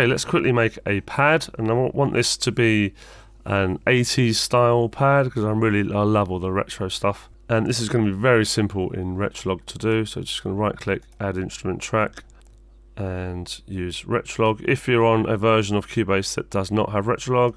Okay, let's quickly make a pad, and I want this to be an 80s style pad because I love all the retro stuff. And this is going to be very simple in Retrolog to do, so just going to right click, add instrument track, and use Retrolog. If you're on a version of Cubase that does not have Retrolog,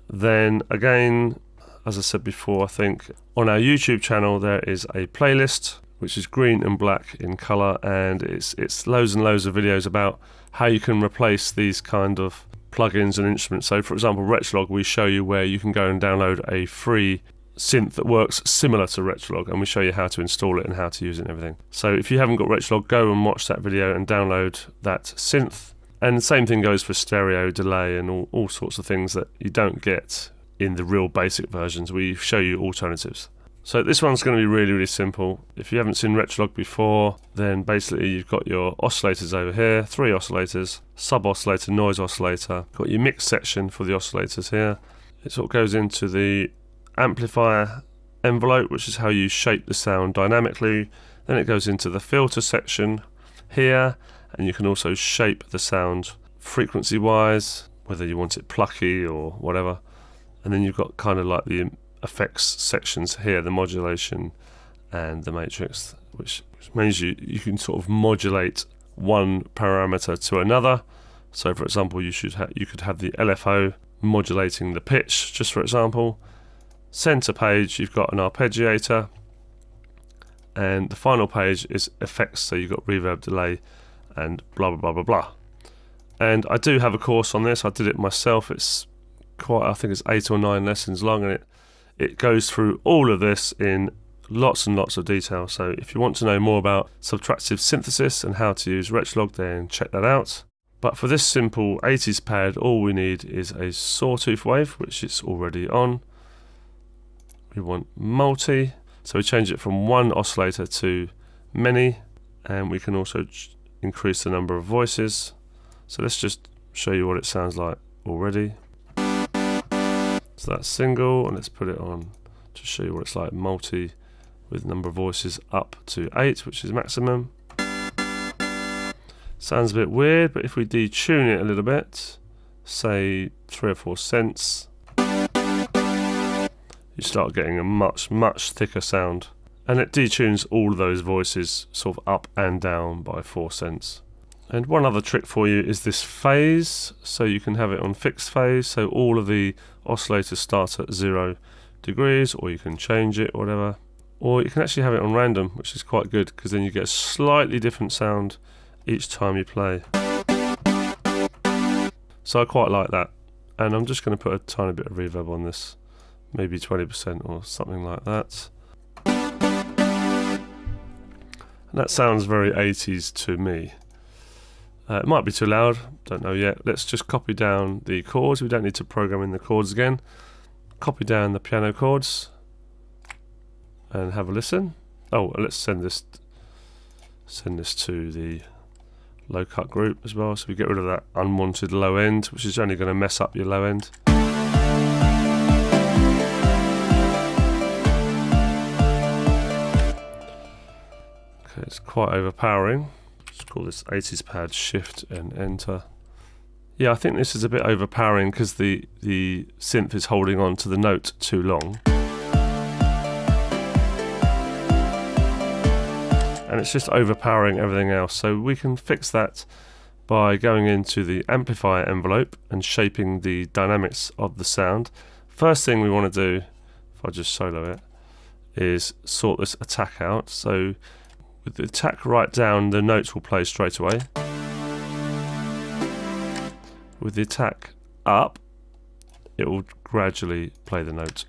then again, as I said before, I think on our YouTube channel there is a playlist which is green and black in color, and it's loads and loads of videos about how you can replace these kind of plugins and instruments. So for example, Retrolog, we show you where you can go and download a free synth that works similar to Retrolog, and we show you how to install it and how to use it and everything. So if you haven't got Retrolog, go and watch that video and download that synth. And the same thing goes for stereo, delay, and all sorts of things that you don't get in the real basic versions. We show you alternatives. So this one's going to be really simple. If you haven't seen Retrolog before, then basically you've got your oscillators over here, 3 oscillators, sub oscillator, noise oscillator, got your mix section for the oscillators here. It sort of goes into the amplifier envelope, which is how you shape the sound dynamically. Then it goes into the filter section here, and you can also shape the sound frequency wise, whether you want it plucky or whatever. And then you've got kind of like the effects sections here, the modulation and the matrix, which means you can sort of modulate one parameter to another. So for example, you could have the LFO modulating the pitch, just for example. Center page, you've got an arpeggiator, and the final page is effects, so you've got reverb, delay, and blah blah blah blah blah. And I do have a course on this. I did it myself. It's quite, I think it's 8 or 9 lessons long, and it goes through all of this in lots and lots of detail. So if you want to know more about subtractive synthesis and how to use Retrolog, then check that out. But for this simple 80s pad, all we need is a sawtooth wave, which is already on. We want multi, so we change it from 1 oscillator to many, and we can also increase the number of voices. So let's just show you what it sounds like already. So that's single, and let's put it on to show you what it's like multi with number of voices up to 8, which is maximum. Sounds a bit weird, but if we detune it a little bit, say 3 or 4 cents, you start getting a much thicker sound, and it detunes all of those voices sort of up and down by 4 cents. And one other trick for you is this phase, so you can have it on fixed phase, so all of the oscillators start at 0 degrees, or you can change it or whatever, or you can actually have it on random, which is quite good because then you get a slightly different sound each time you play. So I quite like that, and I'm just going to put a tiny bit of reverb on this, maybe 20% or something like that. And that sounds very 80s to me. It might be too loud, don't know yet. Let's just copy down the chords. We don't need to program in the chords again. Copy down the piano chords and have a listen. Oh, let's send this to the low cut group as well, so we get rid of that unwanted low end, which is only going to mess up your low end. Okay, it's quite overpowering. Let's call this 80s pad, shift and enter. Yeah, I think this is a bit overpowering because the synth is holding on to the note too long. And it's just overpowering everything else. So we can fix that by going into the amplifier envelope and shaping the dynamics of the sound. First thing we want to do, if I just solo it, is sort this attack out. So with the attack right down, the notes will play straight away. With the attack up, it will gradually play the note.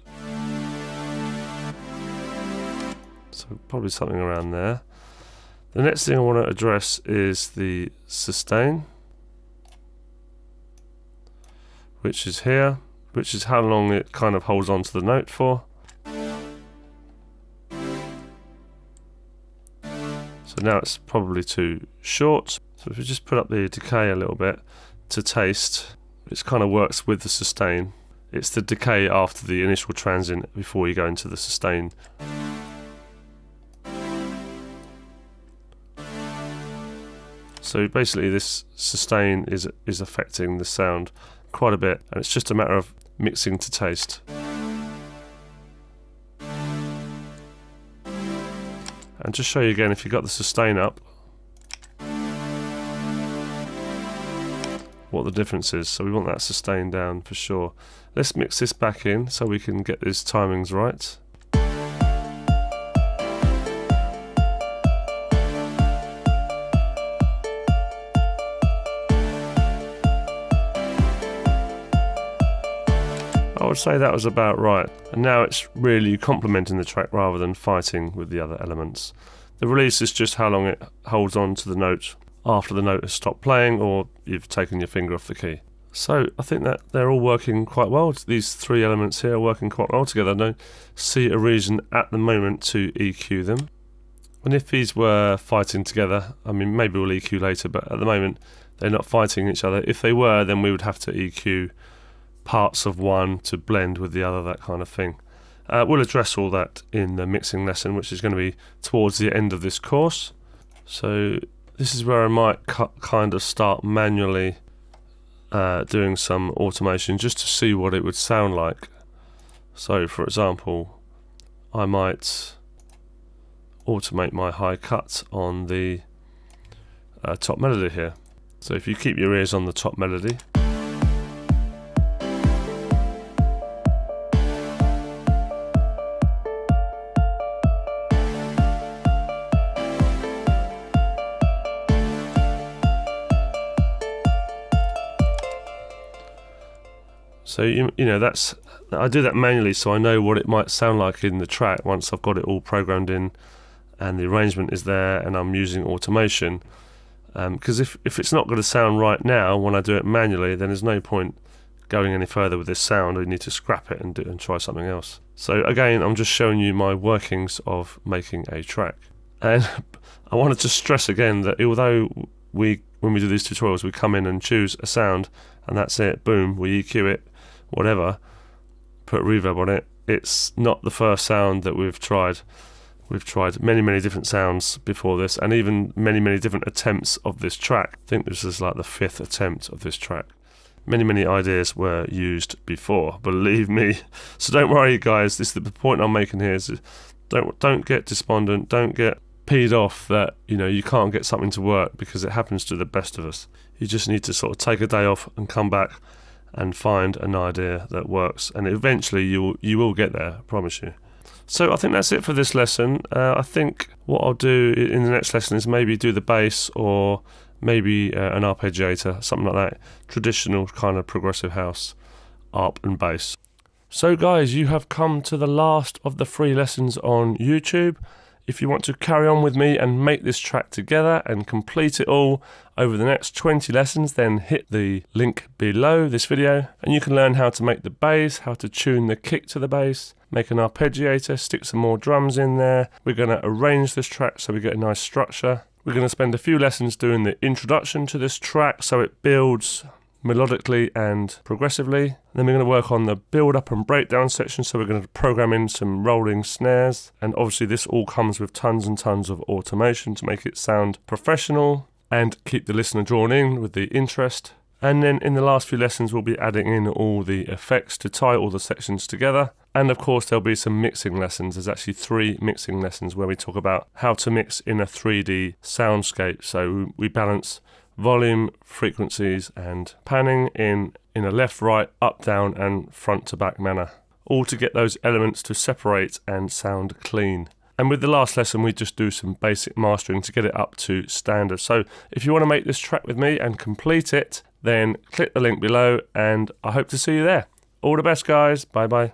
So probably something around there. The next thing I want to address is the sustain, which is here, which is how long it kind of holds on to the note for. So now it's probably too short. So if we just put up the decay a little bit to taste, it kind of works with the sustain. It's the decay after the initial transient before you go into the sustain. So basically this sustain is affecting the sound quite a bit, and it's just a matter of mixing to taste. And just show you again, if you've got the sustain up, what the difference is. So we want that sustain down for sure. Let's mix this back in so we can get these timings right. I would say that was about right, and now it's really complementing the track rather than fighting with the other elements. The release is just how long it holds on to the note after the note has stopped playing or you've taken your finger off the key. So I think that they're all working quite well. These three elements here are working quite well together. I don't see a reason at the moment to EQ them. And if these were fighting together, I mean, maybe we'll EQ later, but at the moment they're not fighting each other. If they were, then we would have to EQ parts of one to blend with the other, that kind of thing. We'll address all that in the mixing lesson, which is going to be towards the end of this course. So this is where I might kind of start manually doing some automation just to see what it would sound like. So for example, I might automate my high cut on the top melody here. So if you keep your ears on the top melody, so you know, I do that manually so I know what it might sound like in the track once I've got it all programmed in and the arrangement is there and I'm using automation. Because if it's not going to sound right now when I do it manually, then there's no point going any further with this sound. I need to scrap it and try something else. So again, I'm just showing you my workings of making a track. And I wanted to stress again that although when we do these tutorials, we come in and choose a sound and that's it, boom, we EQ it, whatever, put reverb on it. It's not the first sound that we've tried. We've tried many different sounds before this, and even many different attempts of this track. I think this is like the 5th attempt of this track. Many ideas were used before, believe me. So don't worry, guys. This is the point I'm making here. Is don't get despondent. Don't get peed off that you can't get something to work, because it happens to the best of us. You just need to sort of take a day off and come back and find an idea that works, and eventually you will get there, I promise you. So I think that's it for this lesson. I think what I'll do in the next lesson is maybe do the bass, or maybe an arpeggiator, something like that. Traditional kind of progressive house, arp and bass. So guys, you have come to the last of the free lessons on YouTube. If you want to carry on with me and make this track together and complete it all over the next 20 lessons, then hit the link below this video and you can learn how to make the bass, how to tune the kick to the bass, make an arpeggiator, stick some more drums in there. We're going to arrange this track so we get a nice structure. We're going to spend a few lessons doing the introduction to this track so it builds melodically and progressively. Then we're going to work on the build up and breakdown section, so we're going to program in some rolling snares, and obviously this all comes with tons and tons of automation to make it sound professional and keep the listener drawn in with the interest. And then in the last few lessons we'll be adding in all the effects to tie all the sections together. And of course there'll be some mixing lessons. There's actually 3 mixing lessons where we talk about how to mix in a 3D soundscape. So we balance volume, frequencies and panning in a left, right, up, down and front to back manner, all to get those elements to separate and sound clean. And with the last lesson we just do some basic mastering to get it up to standard. So if you want to make this track with me and complete it, then click the link below and I hope to see you there. All the best guys, bye bye.